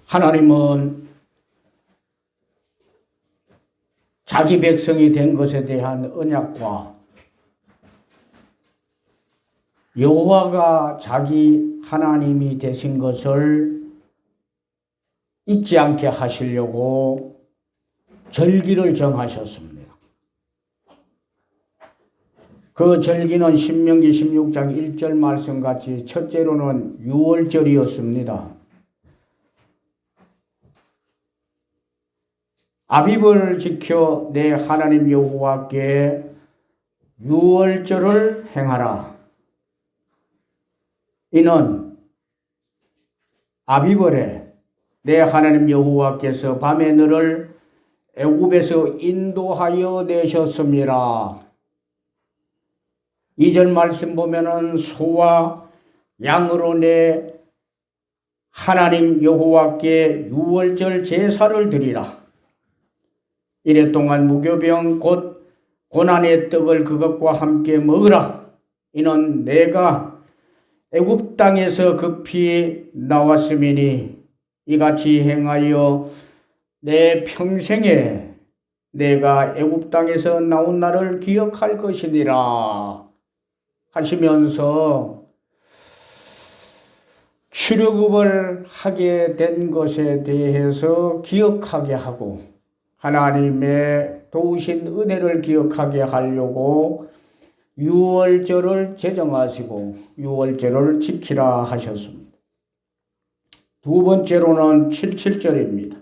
하나님은 자기 백성이 된 것에 대한 언약과 여호와가 자기 하나님이 되신 것을 잊지 않게 하시려고 절기를 정하셨습니다. 그 절기는 신명기 16장 1절 말씀같이 첫째로는 유월절이었습니다. 아비브를 지켜 내 하나님 여호와께 유월절을 행하라. 이는 아비벌에 내 하나님 여호와께서 밤에 너를 애굽에서 인도하여 내셨음이라. 2절 말씀 보면은 소와 양으로 내 하나님 여호와께 유월절 제사를 드리라. 이래 동안 무교병 곧 고난의 떡을 그것과 함께 먹으라. 이는 내가 애굽 땅에서 급히 나왔음이니 이같이 행하여 내 평생에 내가 애굽 땅에서 나온 날을 기억할 것이니라 하시면서 출애굽을 하게 된 것에 대해서 기억하게 하고 하나님의 도우신 은혜를 기억하게 하려고 유월절을 제정하시고 유월절을 지키라 하셨습니다. 두 번째로는 77절입니다.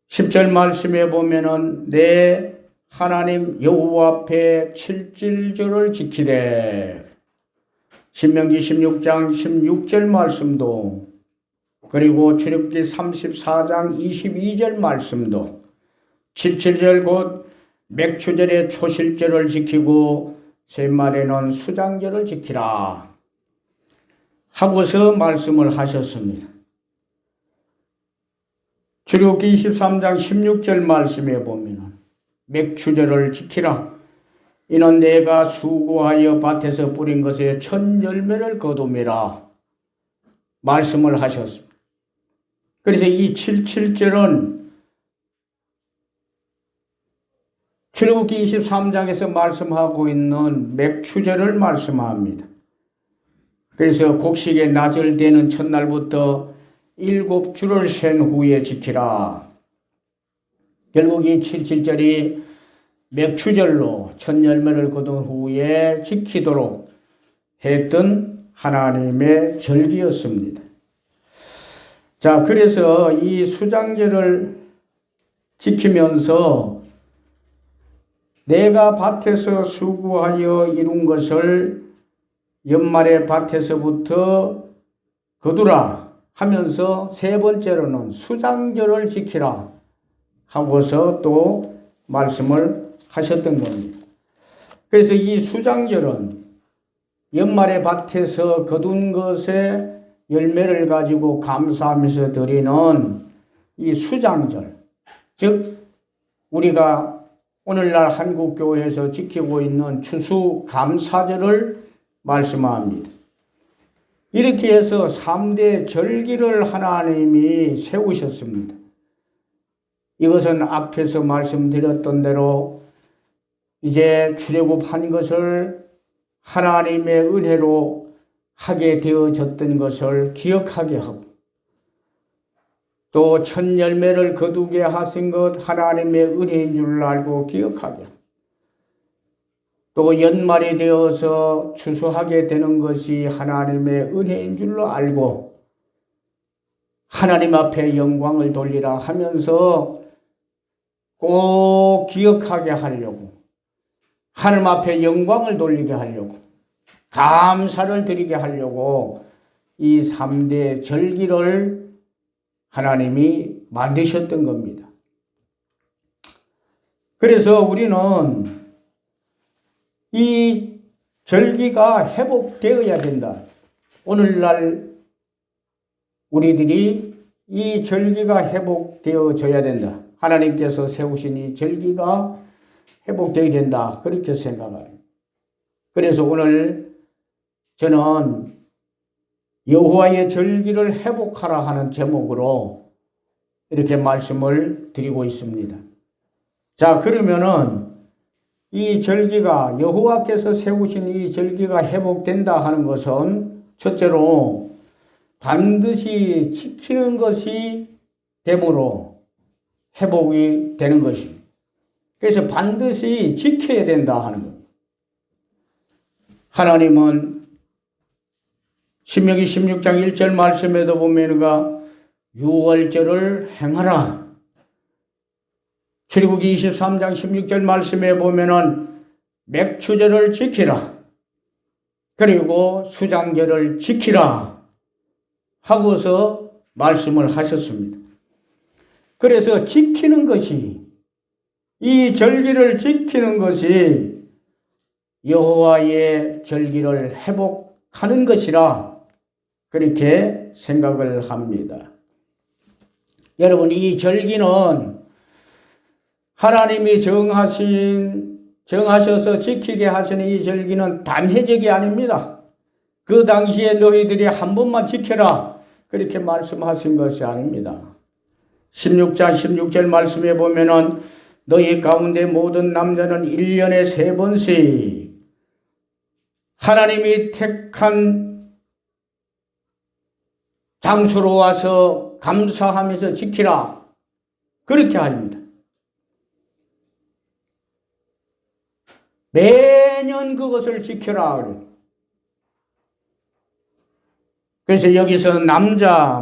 10절 말씀에 보면은 내 하나님 여호와 앞에 77절을 지키되 신명기 16장 16절 말씀도 그리고 출애굽기 34장 22절 말씀도 77절 곧 맥추절의 초실절을 지키고 셋말에는 수장절을 지키라 하고서 말씀을 하셨습니다. 출애굽기 23장 16절 말씀에 보면 맥추절을 지키라. 이는 내가 수고하여 밭에서 뿌린 것의 첫 열매를 거둠이라 말씀을 하셨습니다. 그래서 이 77절은 출애굽기 23장에서 말씀하고 있는 맥추절을 말씀합니다. 그래서 곡식의 낮을 되는 첫날부터 7주를 센 후에 지키라. 결국 이 77절이 맥추절로 첫 열매를 거둔 후에 지키도록 했던 하나님의 절기였습니다. 자, 그래서 이 수장절을 지키면서 내가 밭에서 수고하여 이룬 것을 연말에 밭에서부터 거두라 하면서 세 번째로는 수장절을 지키라 하고서 또 말씀을 하셨던 겁니다. 그래서 이 수장절은 연말에 밭에서 거둔 것에 열매를 가지고 감사하면서 드리는 이 수장절, 즉 우리가 오늘날 한국교회에서 지키고 있는 추수감사절을 말씀합니다. 이렇게 해서 3대 절기를 하나님이 세우셨습니다. 이것은 앞에서 말씀드렸던 대로 이제 출애굽한 것을 하나님의 은혜로 하게 되어졌던 것을 기억하게 하고 또 첫 열매를 거두게 하신 것 하나님의 은혜인 줄 알고 기억하게 하고 또 연말이 되어서 추수하게 되는 것이 하나님의 은혜인 줄로 알고 하나님 앞에 영광을 돌리라 하면서 꼭 기억하게 하려고 하나님 앞에 영광을 돌리게 하려고 감사를 드리게 하려고 이 3대 절기를 하나님이 만드셨던 겁니다. 그래서 우리는 이 절기가 회복되어야 된다. 오늘날 우리들이 이 절기가 회복되어져야 된다. 하나님께서 세우신 이 절기가 회복되어야 된다. 그렇게 생각합니다. 그래서 오늘 저는 여호와의 절기를 회복하라 하는 제목으로 이렇게 말씀을 드리고 있습니다. 자, 그러면은 이 절기가 여호와께서 세우신 이 절기가 회복된다 하는 것은 첫째로 반드시 지키는 것이 되므로 회복이 되는 것입니다. 그래서 반드시 지켜야 된다 하는 것. 하나님은 신명기 16장 1절 말씀에도 보면가 유월절을 행하라. 출애굽기 23장 16절 말씀에 보면은 맥추절을 지키라. 그리고 수장절을 지키라 하고서 말씀을 하셨습니다. 그래서 지키는 것이, 이 절기를 지키는 것이 여호와의 절기를 회복하는 것이라 그렇게 생각을 합니다. 여러분, 이 절기는 하나님이 정하셔서 지키게 하시는 이 절기는 단회적이 아닙니다. 그 당시에 너희들이 한 번만 지켜라 그렇게 말씀하신 것이 아닙니다. 16장 16절 말씀에 보면은 너희 가운데 모든 남자는 1년에 3번씩 하나님이 택한 장소로 와서 감사하면서 지키라 그렇게 합니다. 매년 그것을 지켜라. 그래서 여기서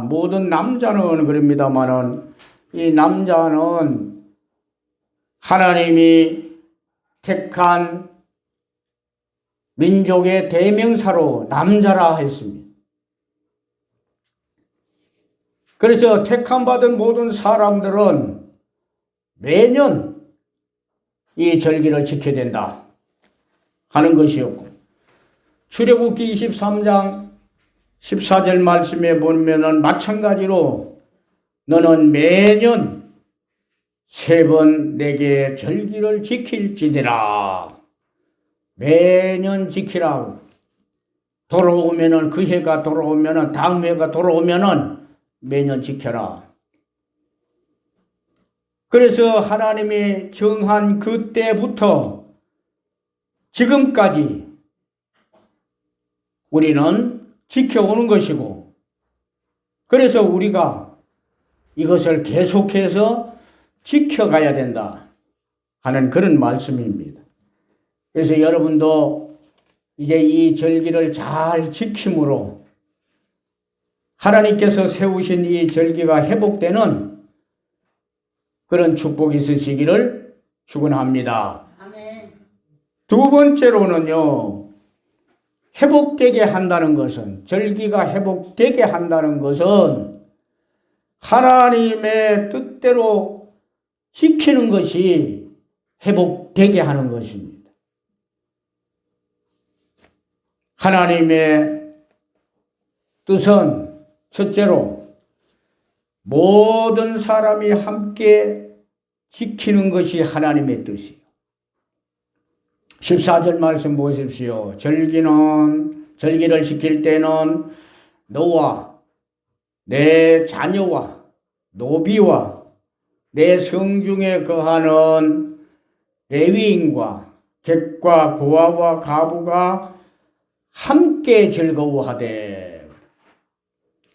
모든 남자는 그럽니다만은 이 남자는 하나님이 택한 민족의 대명사로 남자라 했습니다. 그래서 택함받은 모든 사람들은 매년 이 절기를 지켜야 된다 하는 것이었고, 출애굽기 23장 14절 말씀에 보면은 마찬가지로 너는 매년 3번 내게 절기를 지킬지니라. 매년 지키라고. 돌아오면은, 그 해가 돌아오면은, 다음 해가 돌아오면은 매년 지켜라. 그래서 하나님이 정한 그때부터 지금까지 우리는 지켜오는 것이고, 그래서 우리가 이것을 계속해서 지켜가야 된다 하는 그런 말씀입니다. 그래서 여러분도 이제 이 절기를 잘 지킴으로 하나님께서 세우신 이 절기가 회복되는 그런 축복이 있으시기를 축원합니다. 아멘. 두 번째로는요, 회복되게 한다는 것은, 절기가 회복되게 한다는 것은 하나님의 뜻대로 지키는 것이 회복되게 하는 것입니다. 하나님의 뜻은 첫째로 모든 사람이 함께 지키는 것이 하나님의 뜻이에요. 14절 말씀 보십시오. 절기를 지킬 때는 너와 내 자녀와 노비와 내 성중에 거하는 레위인과 객과 고아와 가부가 함께 즐거워하되,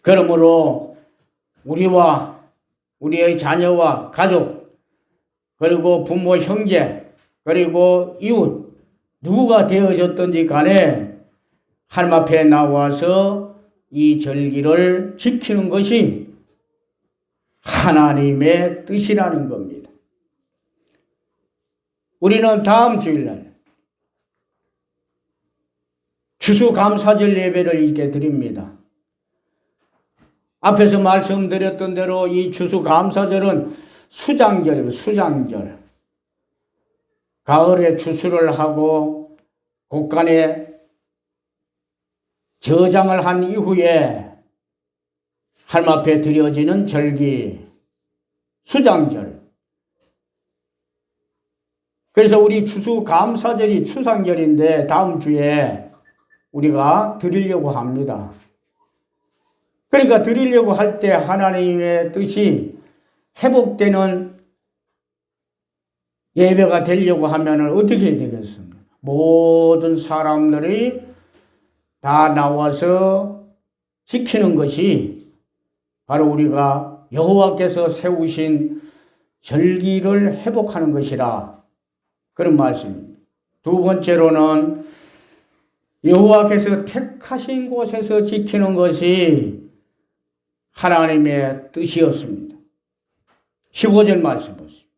그러므로 우리와 우리의 자녀와 가족, 그리고 부모, 형제, 그리고 이웃, 누구가 되어졌든지 간에 하나님 앞에 나와서 이 절기를 지키는 것이 하나님의 뜻이라는 겁니다. 우리는 다음 주일날 추수감사절 예배를 이렇게 드립니다. 앞에서 말씀드렸던 대로 이 추수감사절은 수장절이에요. 수장절. 가을에 추수를 하고 곡간에 저장을 한 이후에 하나님 앞에 드려지는 절기, 수장절. 그래서 우리 추수감사절이 추상절인데 다음 주에 우리가 드리려고 합니다. 그러니까 드리려고 할 때 하나님의 뜻이 회복되는 예배가 되려고 하면 어떻게 해야 되겠습니까? 모든 사람들이 다 나와서 지키는 것이 바로 우리가 여호와께서 세우신 절기를 회복하는 것이라, 그런 말씀입니다. 두 번째로는 여호와께서 택하신 곳에서 지키는 것이 하나님의 뜻이었습니다. 15절 말씀 보십시오.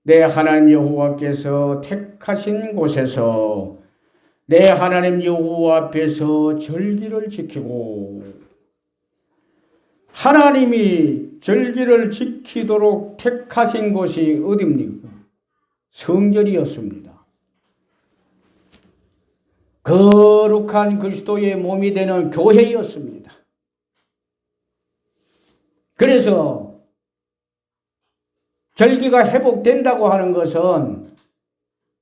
내 하나님 여호와께서 택하신 곳에서 내 하나님 여호와 앞에서 절기를 지키고, 하나님이 절기를 지키도록 택하신 곳이 어디입니까? 성전이었습니다. 거룩한 그리스도의 몸이 되는 교회였습니다. 그래서 절기가 회복된다고 하는 것은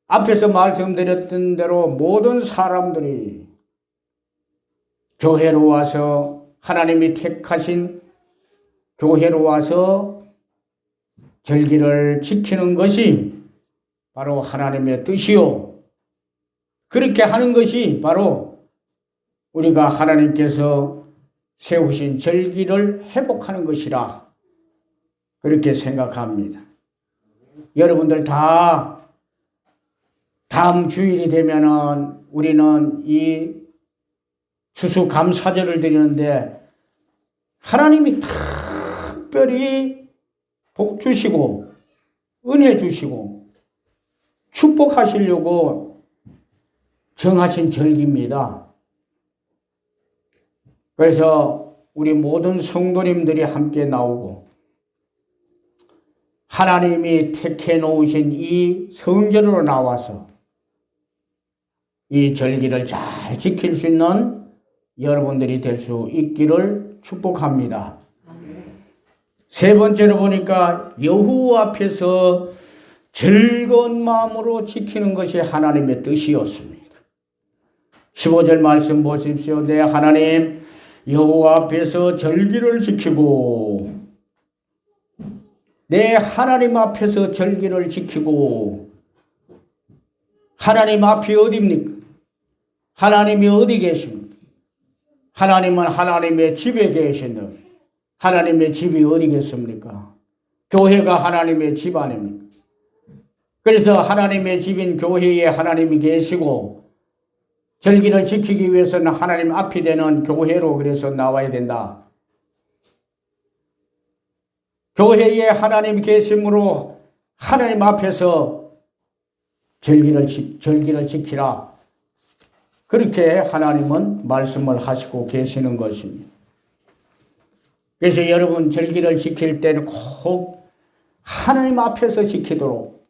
앞에서 말씀드렸던 대로 모든 사람들이 교회로 와서, 하나님이 택하신 교회로 와서 절기를 지키는 것이 바로 하나님의 뜻이요, 그렇게 하는 것이 바로 우리가 하나님께서 세우신 절기를 회복하는 것이라, 그렇게 생각합니다. 여러분들 다 다음 주일이 되면은 우리는 이 추수감사절을 드리는데, 하나님이 특별히 복 주시고 은혜 주시고 축복하시려고 정하신 절기입니다. 그래서 우리 모든 성도님들이 함께 나오고 하나님이 택해 놓으신 이 성전으로 나와서 이 절기를 잘 지킬 수 있는 여러분들이 될 수 있기를 축복합니다. 세 번째로 보니까 여호와 앞에서 즐거운 마음으로 지키는 것이 하나님의 뜻이었습니다. 15절 말씀 보십시오. 내 하나님 여호와 앞에서 절기를 지키고, 내 하나님 앞에서 절기를 지키고, 하나님 앞이 어디입니까? 하나님이 어디 계십니까? 하나님은 하나님의 집에 계신다. 하나님의 집이 어디겠습니까? 교회가 하나님의 집 아닙니까? 그래서 하나님의 집인 교회에 하나님이 계시고, 절기를 지키기 위해서는 하나님 앞이 되는 교회로 그래서 나와야 된다. 교회에 하나님이 계심으로 하나님 앞에서 절기를 지키라. 그렇게 하나님은 말씀을 하시고 계시는 것입니다. 그래서 여러분 절기를 지킬 때는 꼭 하나님 앞에서 지키도록,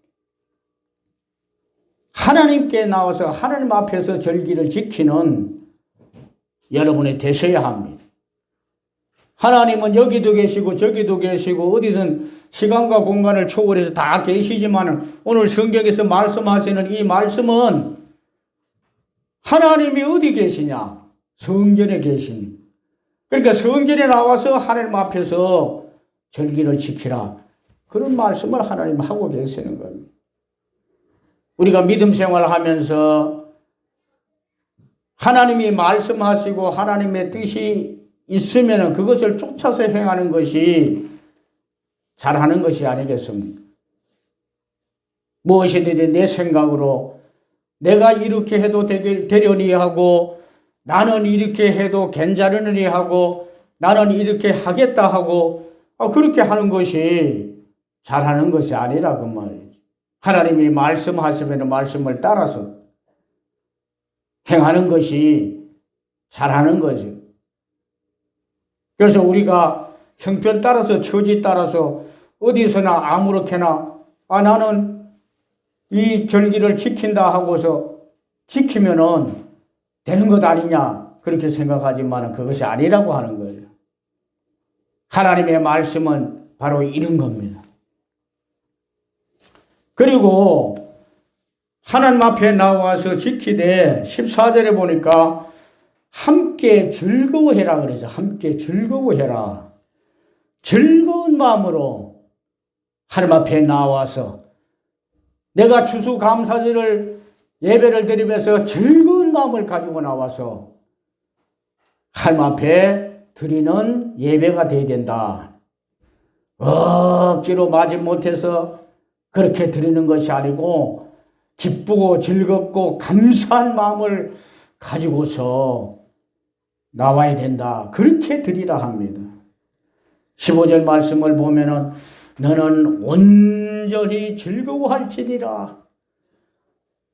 하나님께 나와서 하나님 앞에서 절기를 지키는 여러분이 되셔야 합니다. 하나님은 여기도 계시고 저기도 계시고 어디든 시간과 공간을 초월해서 다 계시지만, 오늘 성경에서 말씀하시는 이 말씀은 하나님이 어디 계시냐? 성전에 계십니다. 그러니까 성전에 나와서 하나님 앞에서 절기를 지키라, 그런 말씀을 하나님 하고 계시는 겁니다. 우리가 믿음 생활을 하면서 하나님이 말씀하시고 하나님의 뜻이 있으면 그것을 쫓아서 행하는 것이 잘하는 것이 아니겠습니까? 무엇이든지 내 생각으로 내가 이렇게 해도 되려니 하고, 나는 이렇게 해도 괜찮으니 하고, 나는 이렇게 하겠다 하고, 그렇게 하는 것이 잘하는 것이 아니라 그 말이죠. 하나님이 말씀하시면 말씀을 따라서 행하는 것이 잘하는 거죠. 그래서 우리가 형편 따라서, 처지 따라서 어디서나 아무렇게나 나는 이 절기를 지킨다 하고서 지키면은 되는 것 아니냐, 그렇게 생각하지만 그것이 아니라고 하는 거예요. 하나님의 말씀은 바로 이런 겁니다. 그리고 하나님 앞에 나와서 지키되 14절에 보니까 함께 즐거워해라 그래서 함께 즐거워해라. 즐거운 마음으로 하나님 앞에 나와서 내가 추수감사절을 예배를 드리면서 즐거운 마음을 가지고 나와서 하나님 앞에 드리는 예배가 되어야 된다. 억지로 마지 못해서 그렇게 드리는 것이 아니고 기쁘고 즐겁고 감사한 마음을 가지고서 나와야 된다. 그렇게 드리라 합니다. 15절 말씀을 보면은 너는 온전히 즐거워할지니라.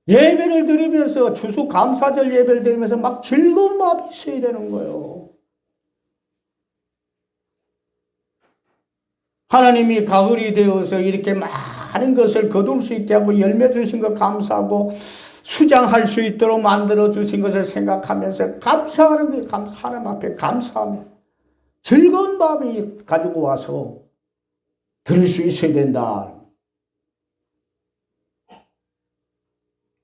예배를 드리면서 추수감사절 예배를 드리면서 막 즐거운 마음이 있어야 되는 거예요. 하나님이 가을이 되어서 이렇게 많은 것을 거둘 수 있게 하고 열매 주신 것 감사하고 수장할 수 있도록 만들어 주신 것을 생각하면서 감사하는 게 하나님 앞에 감사하며 즐거운 마음이 가지고 와서 들을 수 있어야 된다.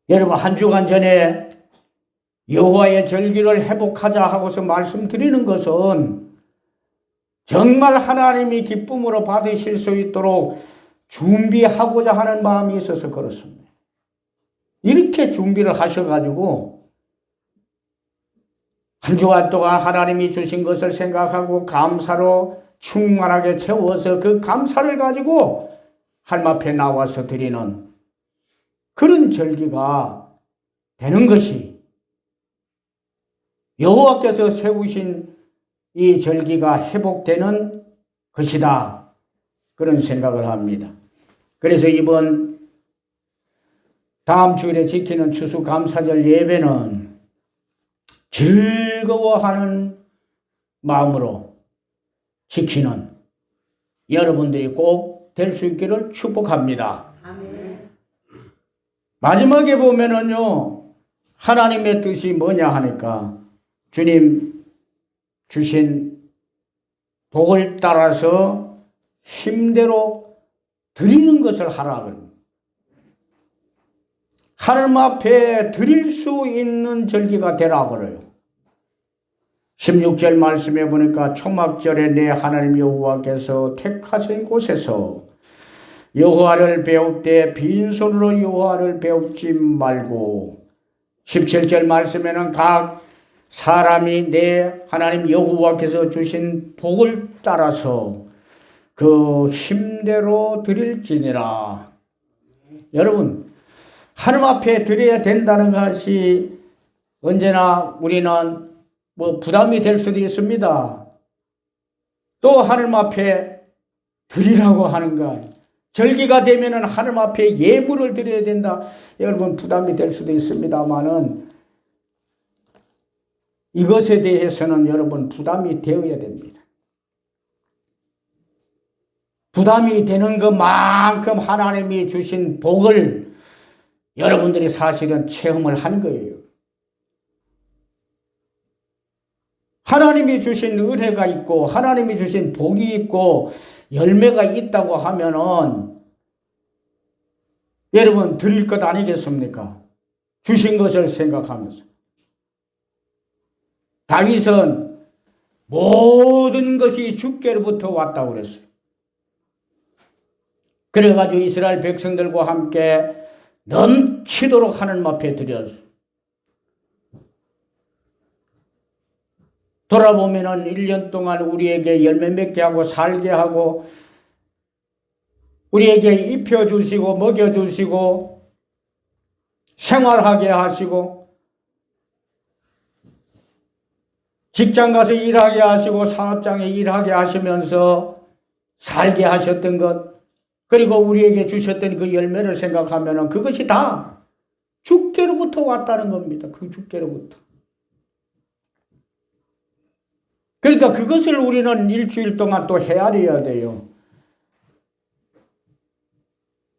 여러분 한 주간 전에 여호와의 절기를 회복하자 하고서 말씀드리는 것은 정말 하나님이 기쁨으로 받으실 수 있도록 준비하고자 하는 마음이 있어서 그렇습니다. 이렇게 준비를 하셔가지고 한 주간 동안 하나님이 주신 것을 생각하고 감사로 충만하게 채워서 그 감사를 가지고 하나님 앞에 나와서 드리는 그런 절기가 되는 것이 여호와께서 세우신 이 절기가 회복되는 것이다. 그런 생각을 합니다. 그래서 이번 다음 주일에 지키는 추수감사절 예배는 즐거워하는 마음으로 지키는 여러분들이 꼭 될 수 있기를 축복합니다. 아멘. 마지막에 보면은요, 하나님의 뜻이 뭐냐 하니까 주님 주신 복을 따라서 힘대로 드리는 것을 하라 그럽니다. 하나님 앞에 드릴 수 있는 절기가 되라 그래요. 16절 말씀에 보니까 초막절에 내 하나님 여호와께서 택하신 곳에서 여호와를 배울 때 빈손으로 여호와를 배웁지 말고 17절 말씀에는 각 사람이 내 하나님 여호와께서 주신 복을 따라서 그 힘대로 드릴지니라. 여러분 하나님 앞에 드려야 된다는 것이 언제나 우리는 부담이 될 수도 있습니다. 또 하나님 앞에 드리라고 하는 것, 절기가 되면은 하나님 앞에 예물을 드려야 된다. 여러분 부담이 될 수도 있습니다만은 이것에 대해서는 여러분 부담이 되어야 됩니다. 부담이 되는 것만큼 하나님이 주신 복을 여러분들이 사실은 체험을 한 거예요. 하나님이 주신 은혜가 있고 하나님이 주신 복이 있고 열매가 있다고 하면은 여러분 드릴 것 아니겠습니까? 주신 것을 생각하면서. 다윗은 모든 것이 주께로부터 왔다고 그랬어요. 그래가지고 이스라엘 백성들과 함께 넘치도록 하나님 앞에 드렸어요. 돌아보면은 1년 동안 우리에게 열매 맺게 하고 살게 하고 우리에게 입혀주시고 먹여주시고 생활하게 하시고 직장 가서 일하게 하시고 사업장에 일하게 하시면서 살게 하셨던 것 그리고 우리에게 주셨던 그 열매를 생각하면은 그것이 다 주께로부터 왔다는 겁니다. 그 주께로부터. 그러니까 그것을 우리는 일주일 동안 또 헤아려야 돼요.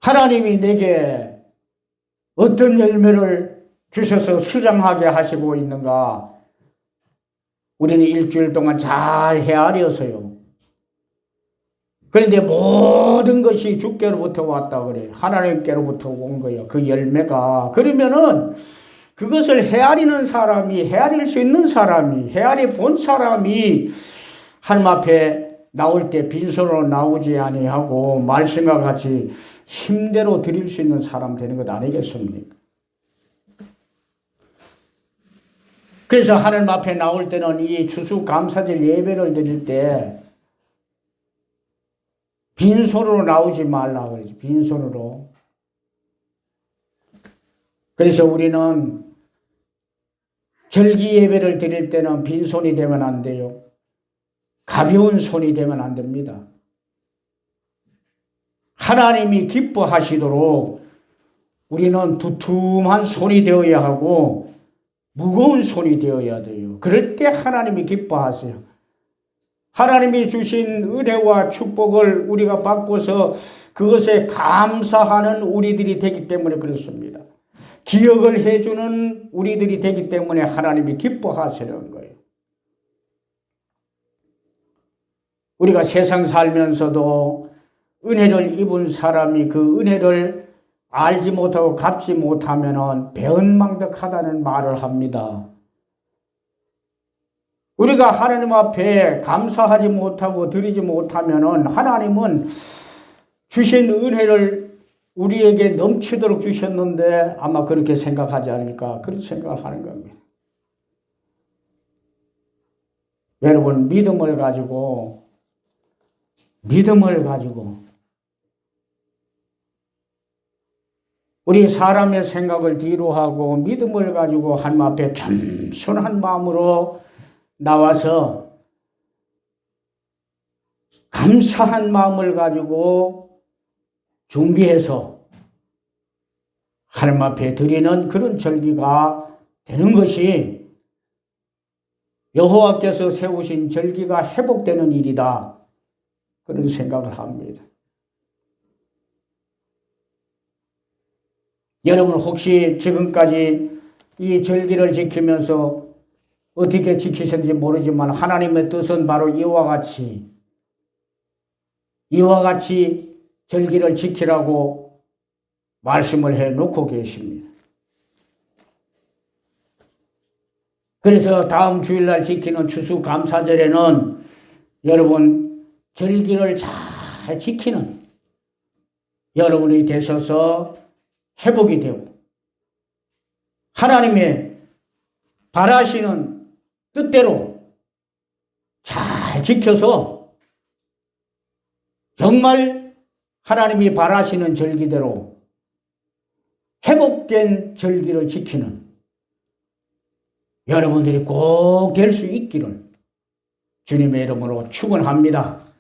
하나님이 내게 어떤 열매를 주셔서 수장하게 하시고 있는가 우리는 일주일 동안 잘 헤아려서요. 그런데 모든 것이 주께로부터 왔다 그래요. 하나님께로부터 온 거예요. 그 열매가. 그러면은 그것을 헤아리는 사람이, 헤아릴 수 있는 사람이, 헤아리 본 사람이 하나님 앞에 나올 때 빈손으로 나오지 아니하고 말씀과 같이 힘대로 드릴 수 있는 사람 되는 것 아니겠습니까? 그래서 하나님 앞에 나올 때는 이 추수감사절 예배를 드릴 때 빈손으로 나오지 말라 그러지. 빈손으로. 그래서 우리는 절기 예배를 드릴 때는 빈손이 되면 안 돼요. 가벼운 손이 되면 안 됩니다. 하나님이 기뻐하시도록 우리는 두툼한 손이 되어야 하고 무거운 손이 되어야 돼요. 그럴 때 하나님이 기뻐하세요. 하나님이 주신 은혜와 축복을 우리가 받고서 그것에 감사하는 우리들이 되기 때문에 그렇습니다. 기억을 해주는 우리들이 되기 때문에 하나님이 기뻐하시는 거예요. 우리가 세상 살면서도 은혜를 입은 사람이 그 은혜를 알지 못하고 갚지 못하면 배은망덕하다는 말을 합니다. 우리가 하나님 앞에 감사하지 못하고 드리지 못하면 하나님은 주신 은혜를 우리에게 넘치도록 주셨는데 아마 그렇게 생각하지 않을까 그런 생각을 하는 겁니다. 여러분 믿음을 가지고 우리 사람의 생각을 뒤로 하고 믿음을 가지고 하나님 앞에 겸손한 마음으로 나와서 감사한 마음을 가지고 준비해서 하나님 앞에 드리는 그런 절기가 되는 것이 여호와께서 세우신 절기가 회복되는 일이다. 그런 생각을 합니다. 여러분 혹시 지금까지 이 절기를 지키면서 어떻게 지키셨는지 모르지만 하나님의 뜻은 바로 이와 같이 절기를 지키라고 말씀을 해놓고 계십니다. 그래서 다음 주일날 지키는 추수감사절에는 여러분 절기를 잘 지키는 여러분이 되셔서 회복이 되고 하나님의 바라시는 뜻대로 잘 지켜서 정말 하나님이 바라시는 절기대로 회복된 절기를 지키는 여러분들이 꼭 될 수 있기를 주님의 이름으로 축원합니다.